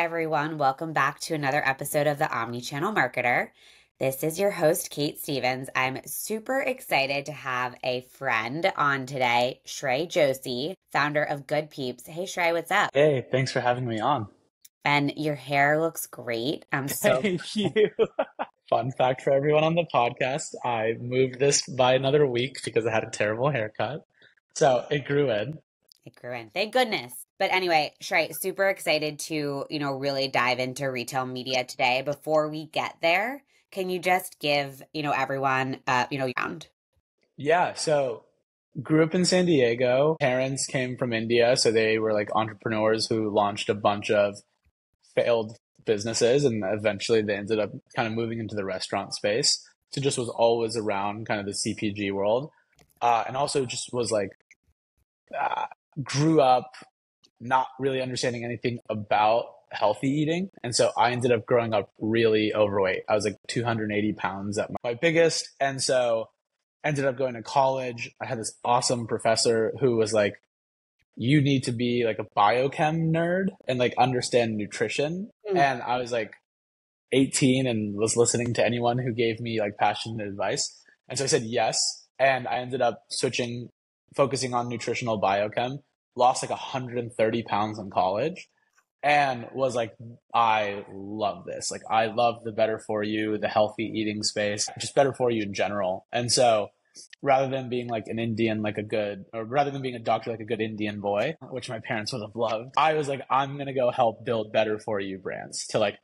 everyone. Welcome back to another episode of The Omnichannel Marketer. This is your host, Kate Stevens. I'm super excited to have a friend on today, Shray Joshi, founder of Good Peeps. Hey, Shray, what's up? Hey, thanks for having me on. And your hair looks great. I'm so Thank you. Fun fact for everyone on the podcast, I moved this by another week because I had a terrible haircut. So it grew in. It grew in. Thank goodness. But anyway, Shray, super excited to, really dive into retail media today. Before we get there, can you just give, everyone, round? Yeah, so grew up in San Diego. Parents came from India, so they were like entrepreneurs who launched a bunch of failed businesses and eventually they ended up kind of moving into the restaurant space. So just was always around kind of the CPG world. And also just was like uh, grew up not really understanding anything about healthy eating. And so I ended up growing up really overweight. I was like 280 pounds at my biggest. And so ended up going to college. I had this awesome professor who was like, you need to be like a biochem nerd and like understand nutrition. And I was like 18 and was listening to anyone who gave me like passionate advice. And so I said yes. And I ended up switching, focusing on nutritional biochem, lost like 130 pounds in college and was like, I love this. Like, I love the better for you, the healthy eating space, just better for you in general. And so rather than being like an Indian, or rather than being a doctor like a good Indian boy, which my parents would have loved, I was like, I'm going to go help build better for you brands to like,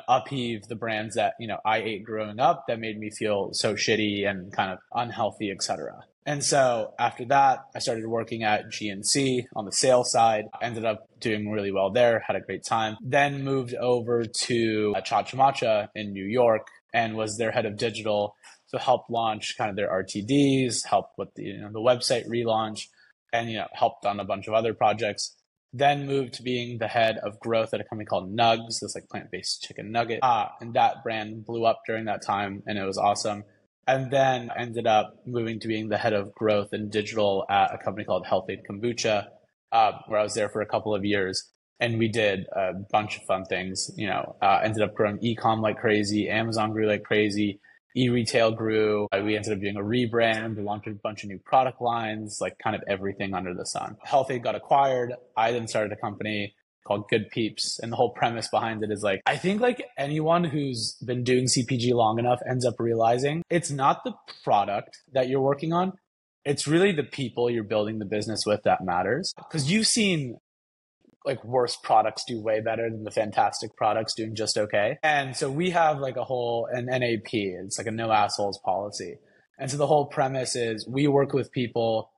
upheave the brands that, I ate growing up that made me feel so shitty and kind of unhealthy, etc. And so after that, I started working at GNC on the sales side, ended up doing really well there, had a great time, then moved over to Chacha Matcha in New York and was their head of digital. So helped launch kind of their RTDs, helped with the website relaunch, and helped on a bunch of other projects. Then moved to being the head of growth at a company called Nugs, this like plant-based chicken nugget. And that brand blew up during that time, and it was awesome. And then ended up moving to being the head of growth and digital at a company called Health Aid Kombucha, where I was there for a couple of years. And we did a bunch of fun things, ended up growing e-com like crazy. Amazon grew like crazy. E-retail grew. We ended up doing a rebrand. We launched a bunch of new product lines, like kind of everything under the sun. Health Aid got acquired. I then started a company called Good Peeps. And the whole premise behind it is like, I think like anyone who's been doing CPG long enough ends up realizing it's not the product that you're working on. It's really the people you're building the business with that matters. Because you've seen like worse products do way better than the fantastic products doing just okay. And so we have like an NAP. It's like a no assholes policy. And so the whole premise is we work with people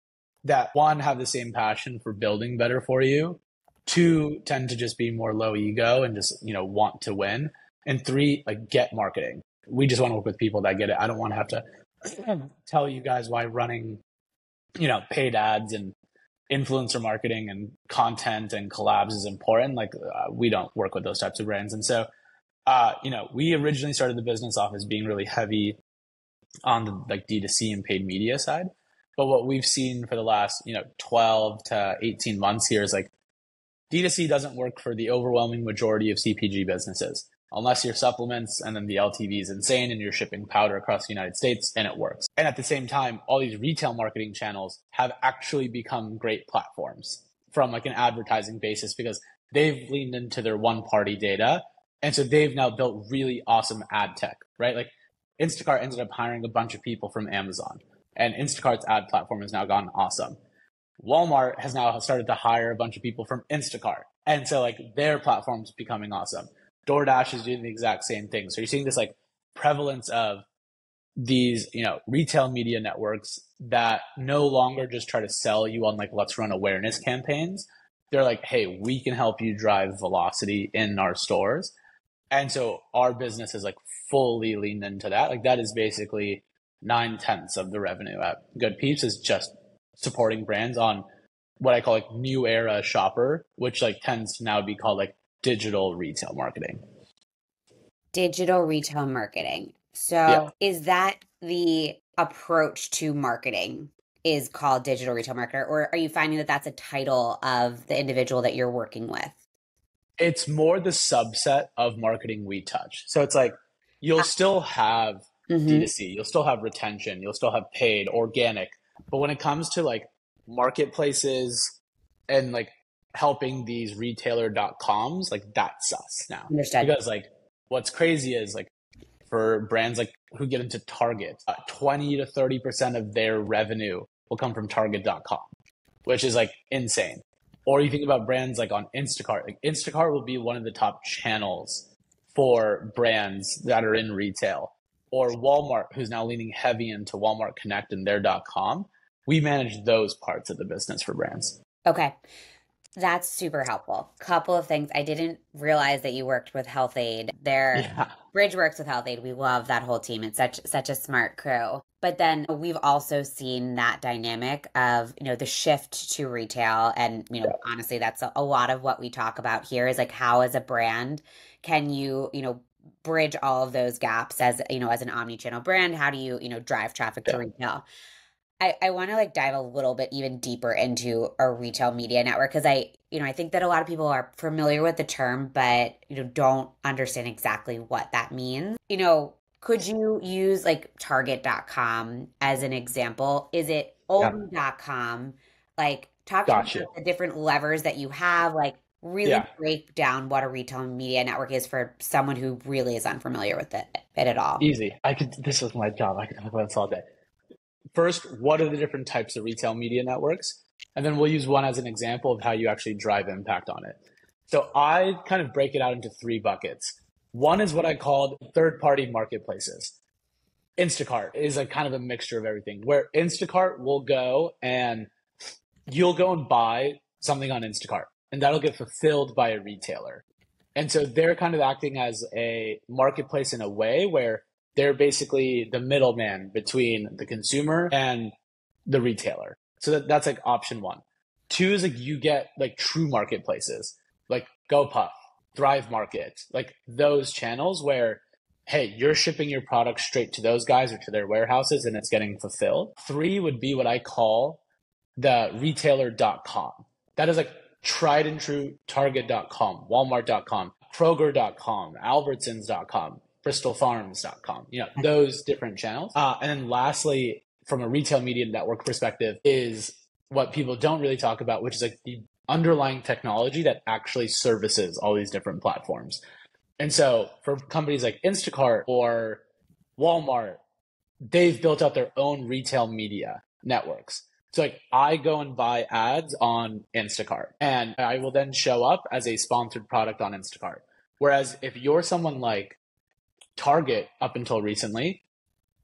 that one, have the same passion for building better for you. Two, tend to just be more low ego and just, want to win. And three, like get marketing. We just want to work with people that get it. I don't want to have to tell you guys why running, paid ads and influencer marketing and content and collabs is important. Like we don't work with those types of brands. And so, we originally started the business off as being really heavy on the like D2C and paid media side. But what we've seen for the last, 12 to 18 months here is like D2C doesn't work for the overwhelming majority of CPG businesses unless your supplements and then the LTV is insane and you're shipping powder across the United States and it works. And at the same time, all these retail marketing channels have actually become great platforms from like an advertising basis because they've leaned into their one party data. And so they've now built really awesome ad tech, right? Like Instacart ended up hiring a bunch of people from Amazon and Instacart's ad platform has now gone awesome. Walmart has now started to hire a bunch of people from Instacart. And so like their platform's becoming awesome. DoorDash is doing the exact same thing. So you're seeing this like prevalence of these, retail media networks that no longer just try to sell you on like, let's run awareness campaigns. They're like, hey, we can help you drive velocity in our stores. And so our business is like fully leaned into that. Like that is basically 9/10 of the revenue at Good Peeps is just supporting brands on what I call like new era shopper, which like tends to now be called like digital retail marketing. Digital retail marketing. So Yeah. is that the approach to marketing is called digital retail marketer, or are you finding that that's a title of the individual that you're working with? It's more the subset of marketing we touch. So it's like you'll still have Mm-hmm. D2C, you'll still have retention, you'll still have paid, organic. But when it comes to like marketplaces and like helping these retailer.coms, like that's us now. Understood. Because like what's crazy is like for brands like who get into Target, 20 to 30% of their revenue will come from target.com, which is like insane. Or you think about brands like on Instacart. Like Instacart will be one of the top channels for brands that are in retail. Or Walmart, who's now leaning heavy into Walmart Connect and their .com. We manage those parts of the business for brands. Okay. That's super helpful. Couple of things. I didn't realize that you worked with Health Aid. Their Yeah. Bridge works with Health Aid. We love that whole team. It's such a smart crew. But then we've also seen that dynamic of, the shift to retail. And, honestly, that's a lot of what we talk about here is like how as a brand can you, bridge all of those gaps as, as an omni-channel brand? How do you, drive traffic to Yeah. retail? I want to like dive a little bit even deeper into a retail media network because I think that a lot of people are familiar with the term, but don't understand exactly what that means. Could you use like Target.com as an example? Is it Yeah. only.com? Like talk to me Gotcha. about the different levers that you have, like really Yeah. break down what a retail media network is for someone who really is unfamiliar with it at all. Easy. This was my job. I could talk about this all day. First, what are the different types of retail media networks? And then we'll use one as an example of how you actually drive impact on it. So I kind of break it out into three buckets. One is what I called third-party marketplaces. Instacart is a kind of a mixture of everything, where Instacart will go and you'll go and buy something on Instacart, and that'll get fulfilled by a retailer. And so they're kind of acting as a marketplace in a way where they're basically the middleman between the consumer and the retailer. So that's like option one. Two is like you get like true marketplaces like GoPuff, Thrive Market, like those channels where, hey, you're shipping your product straight to those guys or to their warehouses and it's getting fulfilled. Three would be what I call the retailer.com. That is like tried and true Target.com, Walmart.com, Kroger.com, Albertsons.com, BristolFarms.com, those different channels. And then lastly, from a retail media network perspective, is what people don't really talk about, which is like the underlying technology that actually services all these different platforms. And so for companies like Instacart or Walmart, they've built out their own retail media networks. So like I go and buy ads on Instacart and I will then show up as a sponsored product on Instacart. Whereas if you're someone like Target up until recently,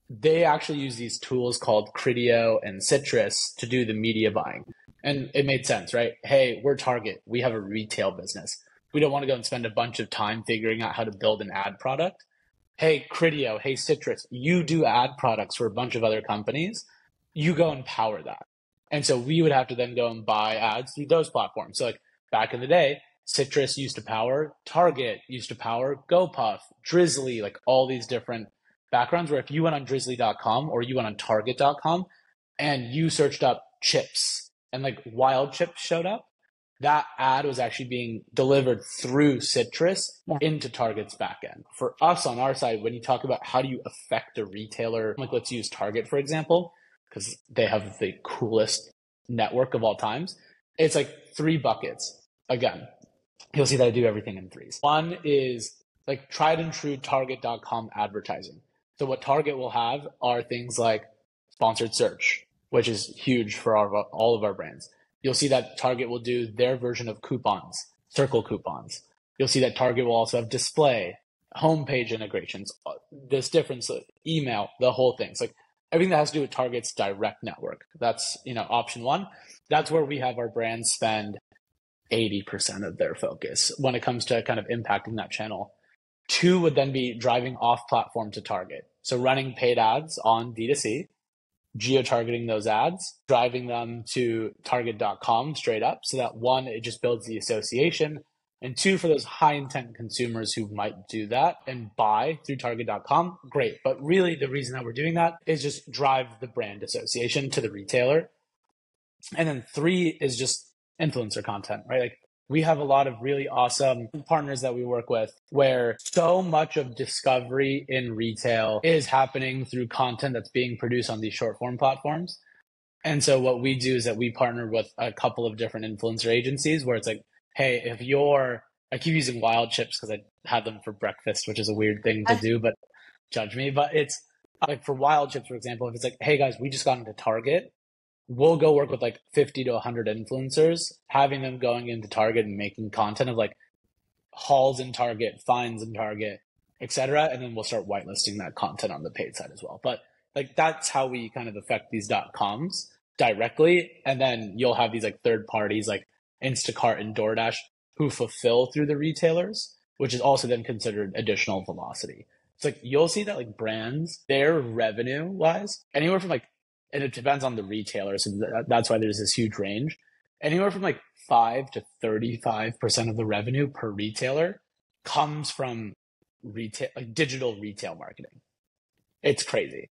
they actually use these tools called Criteo and Citrus to do the media buying. And it made sense, right? Hey, we're Target. We have a retail business. We don't want to go and spend a bunch of time figuring out how to build an ad product. Hey, Criteo, hey, Citrus, you do ad products for a bunch of other companies. You go and power that. And so we would have to then go and buy ads through those platforms. So like back in the day, Citrus used to power Target, used to power GoPuff, Drizzly, like all these different backgrounds where if you went on drizzly.com or you went on target.com and you searched up chips and like wild chips showed up, that ad was actually being delivered through Citrus into Target's backend. For us on our side, when you talk about how do you affect a retailer, like let's use Target, for example, because they have the coolest network of all times, it's like three buckets. Again, you'll see that I do everything in threes. One is like tried and true Target.com advertising. So what Target will have are things like sponsored search, which is huge for all of our brands. You'll see that Target will do their version of coupons, circle coupons. You'll see that Target will also have display, homepage integrations, this difference, email, the whole thing. It's like everything that has to do with Target's direct network. That's, option one. That's where we have our brands spend 80% of their focus when it comes to kind of impacting that channel. Two would then be driving off platform to Target. So running paid ads on D2C, geo-targeting those ads, driving them to target.com straight up. So that one, it just builds the association. And two, for those high intent consumers who might do that and buy through target.com, great. But really the reason that we're doing that is just drive the brand association to the retailer. And then three is just influencer content, right? Like we have a lot of really awesome partners that we work with where so much of discovery in retail is happening through content that's being produced on these short form platforms. And so what we do is that we partner with a couple of different influencer agencies where it's like, hey, if you're, I keep using wild chips because I had them for breakfast, which is a weird thing to do, but judge me. But it's like for wild chips, for example, if it's like, hey guys, we just got into Target, we'll go work with like 50 to 100 influencers, having them going into Target and making content of like hauls in Target, finds in Target, etc. And then we'll start whitelisting that content on the paid side as well. But like that's how we kind of affect these .coms directly. And then you'll have these like third parties like Instacart and DoorDash who fulfill through the retailers, which is also then considered additional velocity. It's like you'll see that like brands, their revenue wise, anywhere from like, and it depends on the retailer. So that's why there's this huge range. Anywhere from like 5 to 35% of the revenue per retailer comes from retail, like digital retail marketing. It's crazy.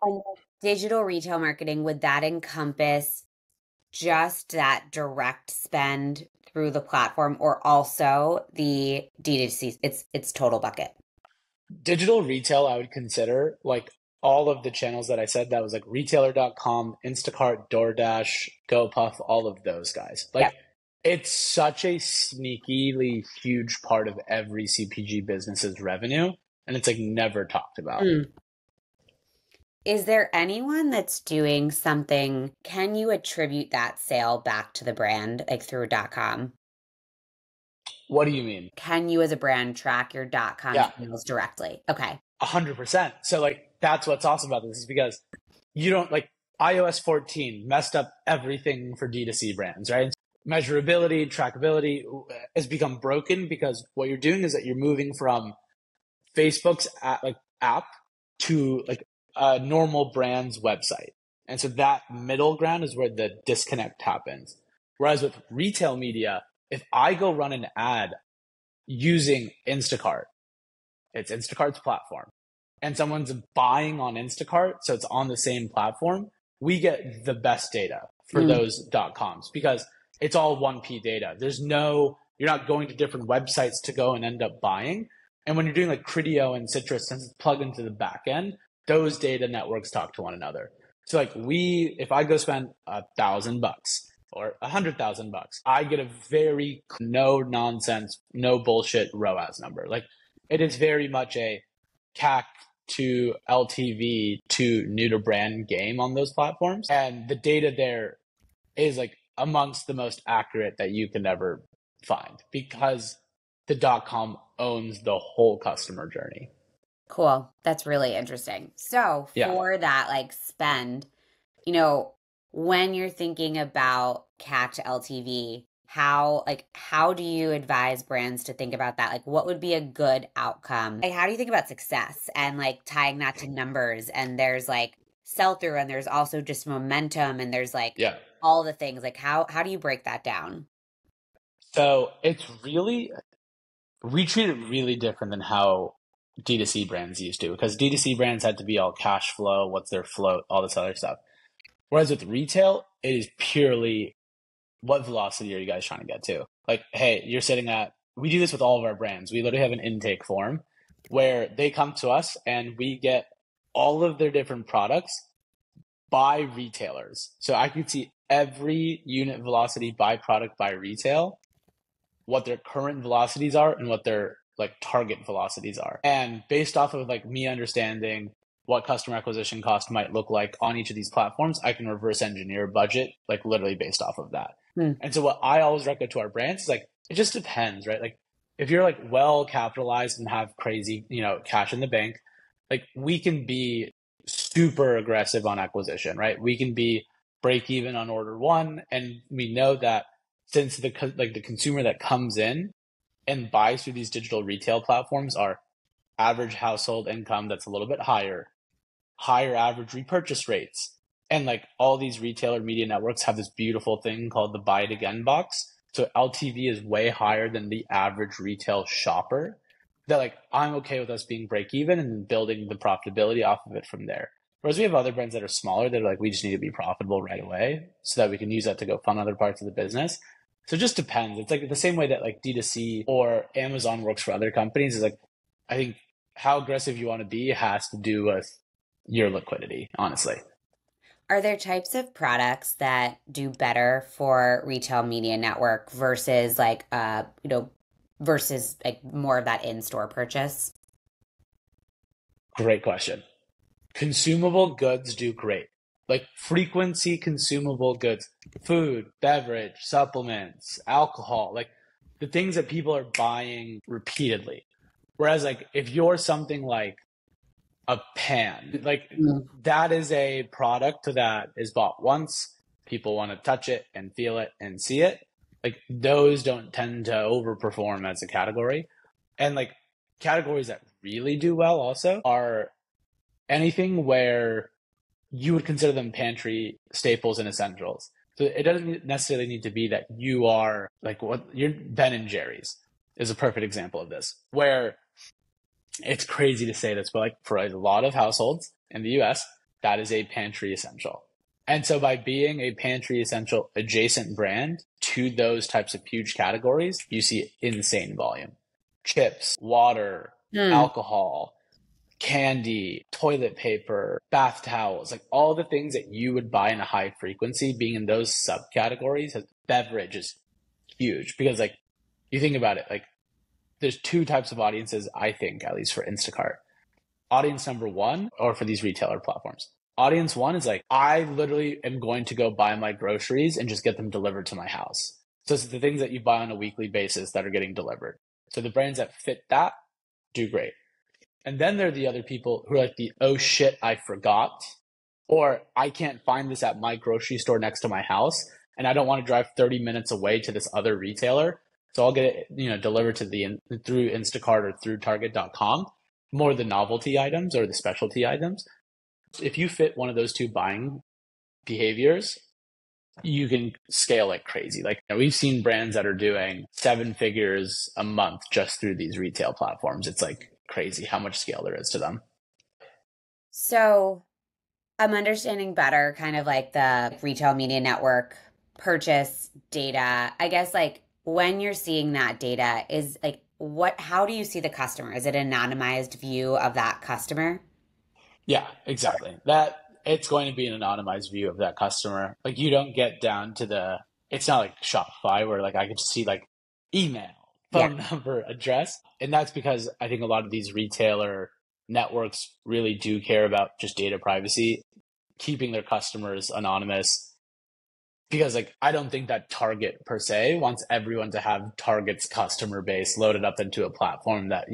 And digital retail marketing, would that encompass just that direct spend through the platform or also the D2C? It's total bucket. Digital retail, I would consider like all of the channels that I said, that was like retailer.com, Instacart, DoorDash, GoPuff, all of those guys. Like Yep. it's such a sneakily huge part of every CPG business's revenue. And it's like never talked about. Is there anyone that's doing something? Can you attribute that sale back to the brand, like through .com? What do you mean? Can you as a brand track your .com sales directly? Okay. 100%. So like that's what's awesome about this is because you don't like iOS 14 messed up everything for D2C brands, right? Measurability, trackability has become broken because what you're doing is that you're moving from Facebook's app to like a normal brand's website. And so that middle ground is where the disconnect happens. Whereas with retail media, if I go run an ad using Instacart, it's Instacart's platform, and someone's buying on Instacart, so it's on the same platform, we get the best data for those .coms because it's all 1P data. You're not going to different websites to go and end up buying. And when you're doing like Criteo and Citrus, since it's plugged into the back end, those data networks talk to one another. So like if I go spend $1,000 or $100,000, I get a very no nonsense, no bullshit ROAS number. Like it is very much a CAC to LTV to new to brand game on those platforms. And the data there is like amongst the most accurate that you can ever find because the .com owns the whole customer journey. Cool. That's really interesting. So for that like spend, when you're thinking about CAC to LTV, how do you advise brands to think about that? Like what would be a good outcome? Like how do you think about success and like tying that to numbers? And there's like sell through and there's also just momentum and there's like all the things. Like how do you break that down? So we treat it really different than how D2C brands used to, because D2C brands had to be all cash flow, what's their float, all this other stuff. Whereas with retail, it is purely what velocity are you guys trying to get to? Like, hey, we do this with all of our brands. We literally have an intake form where they come to us and we get all of their different products by retailers. So I could see every unit velocity by product by retail, what their current velocities are and what their like target velocities are. And based off of like me understanding what customer acquisition cost might look like on each of these platforms, I can reverse engineer a budget like literally based off of that. And so what I always recommend to our brands is like, it just depends, right? Like if you're like well capitalized and have crazy, cash in the bank, like we can be super aggressive on acquisition, right? We can be break even on order one. And we know that since the consumer that comes in and buys through these digital retail platforms are average household income that's a little bit higher average repurchase rates. And like all these retailer media networks have this beautiful thing called the buy it again box. So LTV is way higher than the average retail shopper. That like, I'm okay with us being break even and building the profitability off of it from there. Whereas we have other brands that are smaller that are like, we just need to be profitable right away so that we can use that to go fund other parts of the business. So it just depends. It's like the same way that like D2C or Amazon works for other companies is like, I think how aggressive you want to be has to do with your liquidity, honestly. Are there types of products that do better for retail media network versus like versus like more of that in-store purchase? Great question. Consumable goods do great. Like frequency consumable goods, food, beverage, supplements, alcohol, like the things that people are buying repeatedly. Whereas like if you're something like a pan, like Mm. that is a product that is bought once, people want to touch it and feel it and see it. Like those don't tend to overperform as a category. And like categories that really do well also are anything where you would consider them pantry staples and essentials. So it doesn't necessarily need to be that you are like what you're Ben and Jerry's is a perfect example of this, where it's crazy to say this, but like for a lot of households in the US, that is a pantry essential. And so by being a pantry essential adjacent brand to those types of huge categories, you see insane volume. Chips, water, Hmm. alcohol, candy, toilet paper, bath towels, like all the things that you would buy in a high frequency being in those subcategories. Beverage is huge because like you think about it, like there's two types of audiences, I think, at least for Instacart. Audience number one, or for these retailer platforms. Audience one is like, I literally am going to go buy my groceries and just get them delivered to my house. So it's the things that you buy on a weekly basis that are getting delivered. So the brands that fit that do great. And then there are the other people who are like the, oh shit, I forgot. Or I can't find this at my grocery store next to my house. And I don't want to drive 30 minutes away to this other retailer. So I'll get it, delivered to through Instacart or through target.com, more the novelty items or the specialty items. If you fit one of those two buying behaviors, you can scale like crazy. Like we've seen brands that are doing 7 figures a month just through these retail platforms. It's like crazy how much scale there is to them. So I'm understanding better kind of like the retail media network purchase data. I guess like when you're seeing that data is like how do you see the customer? Is it an anonymized view of that customer? Yeah, exactly. That it's going to be an anonymized view of that customer. Like you don't get down to it's not like Shopify where like I could see like email, Yeah. phone number, address. And that's because I think a lot of these retailer networks really do care about just data privacy, keeping their customers anonymous. Because like I don't think that Target per se wants everyone to have Target's customer base loaded up into a platform that,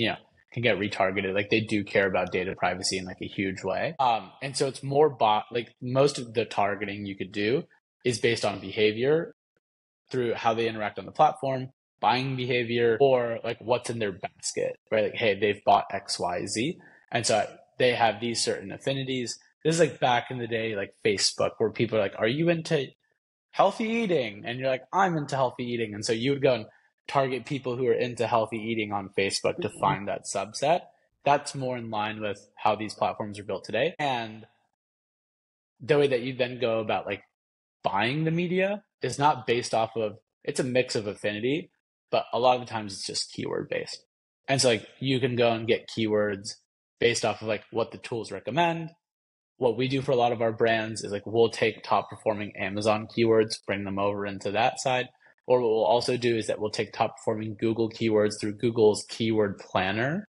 can get retargeted. Like they do care about data privacy in like a huge way. And so it's more like most of the targeting you could do is based on behavior through how they interact on the platform, buying behavior, or like what's in their basket, right? Like, hey, they've bought X, Y, Z. And so they have these certain affinities. This is like back in the day, like Facebook, where people are like, are you into healthy eating? And you're like, I'm into healthy eating. And so you would go and target people who are into healthy eating on Facebook to Mhm. find that subset. That's more in line with how these platforms are built today. And the way that you then go about like buying the media is not based off of, it's a mix of affinity, but a lot of the times it's just keyword based. And so like you can go and get keywords based off of like what the tools recommend. What we do for a lot of our brands is like we'll take top performing Amazon keywords, bring them over into that side. Or what we'll also do is that we'll take top performing Google keywords through Google's keyword planner.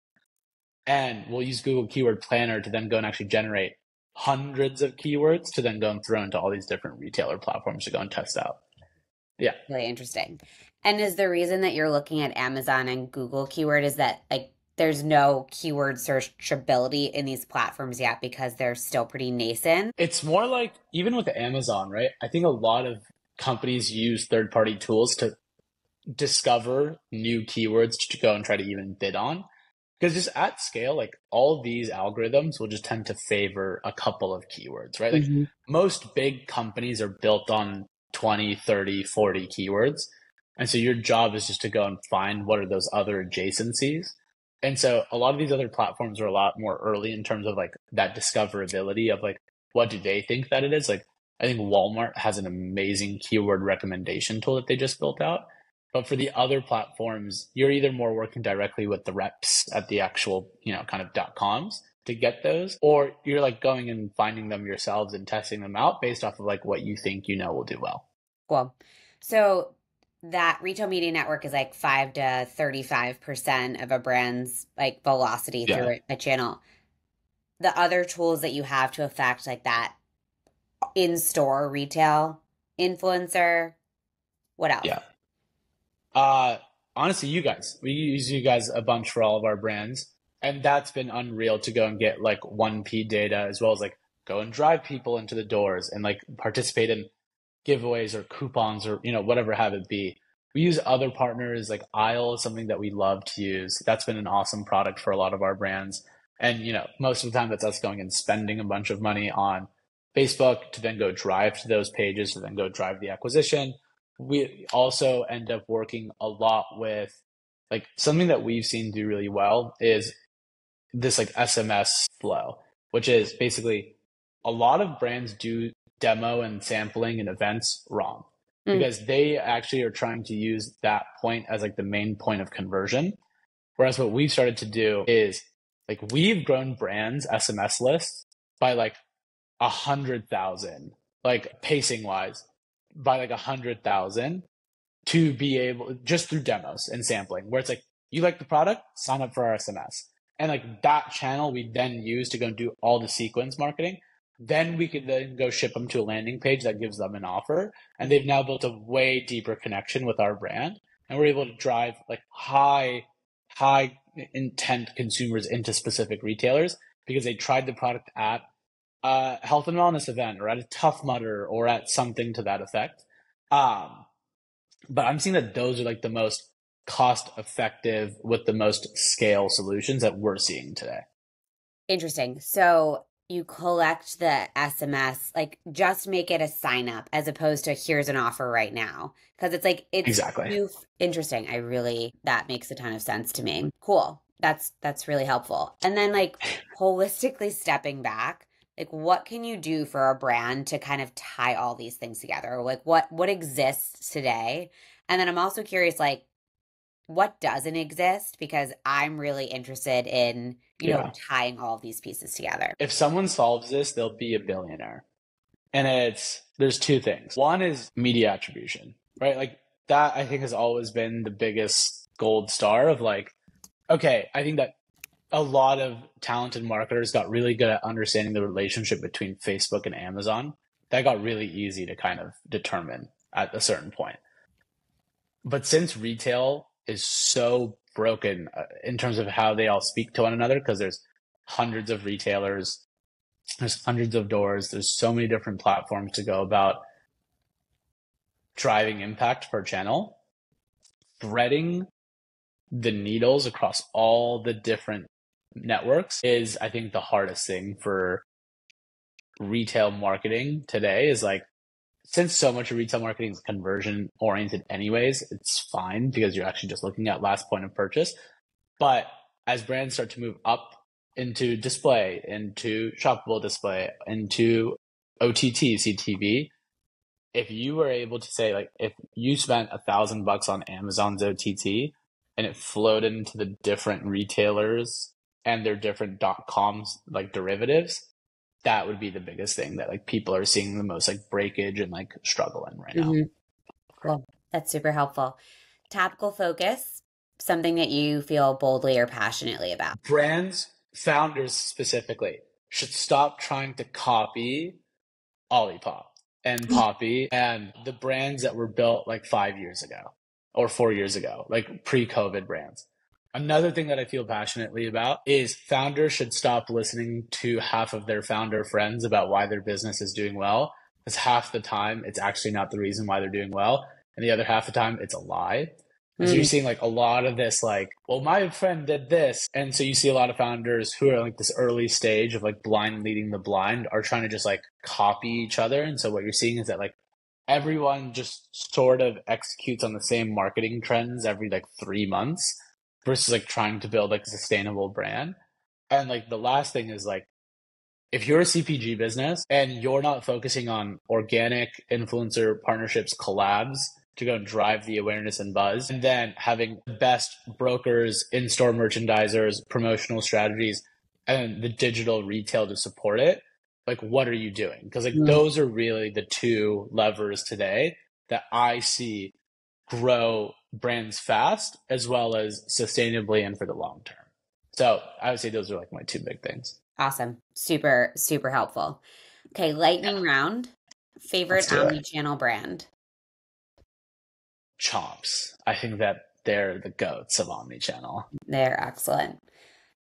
And we'll use Google Keyword Planner to then go and actually generate hundreds of keywords to then go and throw into all these different retailer platforms to go and test out. Yeah. Really interesting. And is the reason that you're looking at Amazon and Google keyword is that like there's no keyword searchability in these platforms yet because they're still pretty nascent? It's more like even with Amazon, right? I think a lot of companies use third party tools to discover new keywords to go and try to even bid on. Because just at scale, like all these algorithms will just tend to favor a couple of keywords, right? Like Mhm. most big companies are built on 20, 30, 40 keywords. And so your job is just to go and find what are those other adjacencies. And so a lot of these other platforms are a lot more early in terms of like that discoverability of like, what do they think that it is? Like, I think Walmart has an amazing keyword recommendation tool that they just built out. But for the other platforms, you're either more working directly with the reps at the actual, kind of .coms to get those, or you're like going and finding them yourselves and testing them out based off of like what you think will do well. Cool. So that retail media network is like 5 to 35% of a brand's like velocity Yeah. through a channel. The other tools that you have to affect like that in-store retail influencer, what else? Yeah. Honestly, we use you guys a bunch for all of our brands, and that's been unreal to go and get like 1P data as well as like go and drive people into the doors and like participate in giveaways or coupons or whatever have it be. We use other partners like Aisle is something that we love to use. That's been an awesome product for a lot of our brands. And most of the time that's us going and spending a bunch of money on Facebook to then go drive to those pages to then go drive the acquisition. We also end up working a lot with like something that we've seen do really well is this like SMS flow, which is basically a lot of brands do demo and sampling and events wrong because they actually are trying to use that point as like the main point of conversion. Whereas what we've started to do is like we've grown brands SMS lists by like 100,000, like pacing wise, by like 100,000 to be able just through demos and sampling, where it's like you like the product, sign up for our SMS, and like that channel we then use to go and do all the sequence marketing. Then we could then go ship them to a landing page that gives them an offer, and they've now built a way deeper connection with our brand, and we're able to drive like high intent consumers into specific retailers because they tried the product at a health and wellness event or at a Tough Mudder or at something to that effect. But I'm seeing that those are like the most cost effective with the most scale solutions that we're seeing today. Interesting. So you collect the SMS, like just make it a sign up as opposed to here's an offer right now. Because it's like it's Exactly. interesting. That makes a ton of sense to me. Cool. That's really helpful. And then like holistically stepping back, like what can you do for a brand to kind of tie all these things together? Like what exists today? And then I'm also curious, like what doesn't exist because I'm really interested in, tying all of these pieces together. If someone solves this, they'll be a billionaire. And there's two things. One is media attribution, right? Like that I think has always been the biggest gold star of like, okay, I think that a lot of talented marketers got really good at understanding the relationship between Facebook and Amazon. That got really easy to kind of determine at a certain point. But since retail is so broken in terms of how they all speak to one another, because there's hundreds of retailers, there's hundreds of doors, there's so many different platforms to go about driving impact per channel, threading the needles across all the different networks is, I think, the hardest thing for retail marketing today is like, since so much of retail marketing is conversion oriented anyways, it's fine because you're actually just looking at last point of purchase. But as brands start to move up into display, into shoppable display, into OTT, CTV, if you were able to say like, if you spent $1,000 on Amazon's OTT and it flowed into the different retailers and their different .coms like derivatives, that would be the biggest thing that like people are seeing the most like breakage and like struggle in right now. Cool. That's super helpful. Topical focus, something that you feel boldly or passionately about. Brands, founders specifically, should stop trying to copy Olipop and Poppy and the brands that were built like 5 years ago or 4 years ago, like pre-COVID brands. Another thing that I feel passionately about is founders should stop listening to half of their founder friends about why their business is doing well, because half the time it's actually not the reason why they're doing well. And the other half the time it's a lie. And so you're seeing like a lot of this, like, well, my friend did this. And so you see a lot of founders who are like this early stage of like blind leading the blind are trying to just like copy each other. And so what you're seeing is that like everyone just sort of executes on the same marketing trends every like 3 months versus like trying to build like a sustainable brand. And like the last thing is like, if you're a CPG business and you're not focusing on organic influencer partnerships, collabs, to go and drive the awareness and buzz, and then having the best brokers, in-store merchandisers, promotional strategies, and the digital retail to support it, like what are you doing? Because like those are really the two levers today that I see grow brands fast as well as sustainably and for the long term. So I would say those are like my two big things. Awesome. Super, super helpful. Okay, lightning round. Let's Favorite do it. omni-channel brand? Chomps. I think that they're the goats of omnichannel. They're excellent.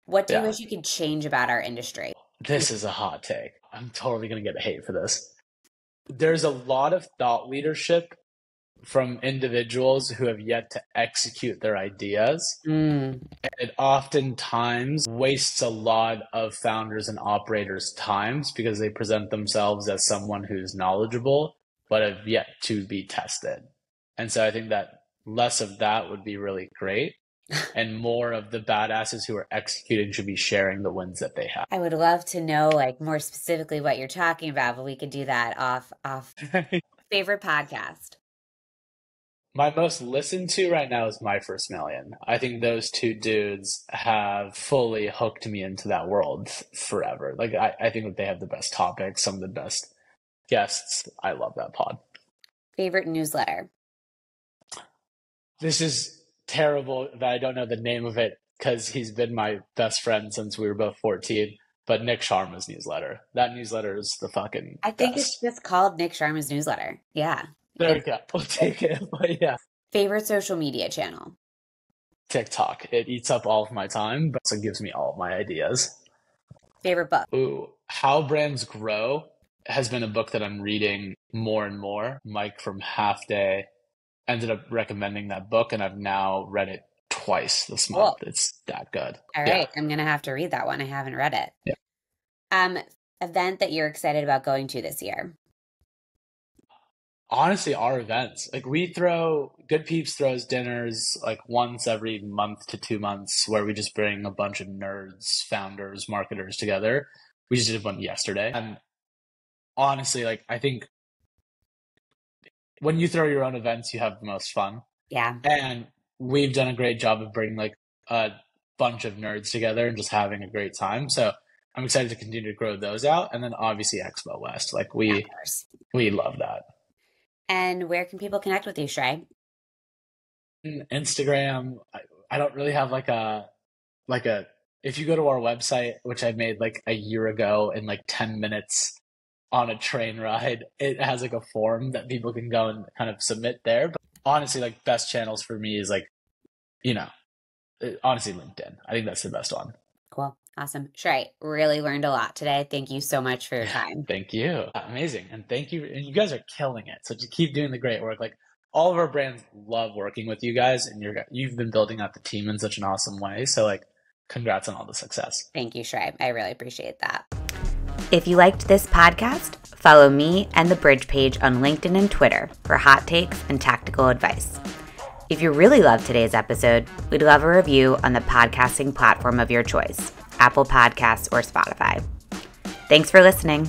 What do you Yeah. wish you could change about our industry? This is a hot take. I'm totally going to get hate for this. There's a lot of thought leadership from individuals who have yet to execute their ideas. It oftentimes wastes a lot of founders and operators' times because they present themselves as someone who's knowledgeable, but have yet to be tested. And so I think that less of that would be really great. And more of the badasses who are executing should be sharing the wins that they have. I would love to know like more specifically what you're talking about, but we could do that off favorite podcast. My most listened to right now is My First Million. I think those two dudes have fully hooked me into that world forever. Like I think that they have the best topics, some of the best guests. I love that pod. Favorite newsletter? This is terrible that I don't know the name of it because he's been my best friend since we were both 14. But Nick Sharma's newsletter. That newsletter is the fucking I think best. it's just called Nick Sharma's newsletter. Yeah. There we go. We'll take it. But yeah. Favorite social media channel? TikTok. It eats up all of my time, but also gives me all of my ideas. Favorite book? Ooh, How Brands Grow has been a book that I'm reading more and more. Mike from Half Day ended up recommending that book, and I've now read it twice this month. Cool. It's that good. All right. I'm going to have to read that one. I haven't read it. Yeah. Event that you're excited about going to this year? Honestly, our events. Like Good Peeps throws dinners like once every month to 2 months where we just bring a bunch of nerds, founders, marketers together. We just did one yesterday. And honestly, like I think when you throw your own events, you have the most fun. Yeah. And we've done a great job of bringing like a bunch of nerds together and just having a great time. So I'm excited to continue to grow those out. And then obviously Expo West. Like we love that. And where can people connect with you, Shray? Instagram. I don't really have if you go to our website, which I made like a year ago in like 10 minutes on a train ride, it has like a form that people can go and kind of submit there. But honestly, like best channels for me is like, honestly, LinkedIn. I think that's the best one. Cool. Awesome. Shray, really learned a lot today. Thank you so much for your time. Thank you. Amazing. And thank you. And you guys are killing it. So just keep doing the great work. Like all of our brands love working with you guys, and you've been building out the team in such an awesome way. So like congrats on all the success. Thank you, Shray. I really appreciate that. If you liked this podcast, follow me and the Bridge page on LinkedIn and Twitter for hot takes and tactical advice. If you really loved today's episode, we'd love a review on the podcasting platform of your choice, Apple Podcasts or Spotify. Thanks for listening.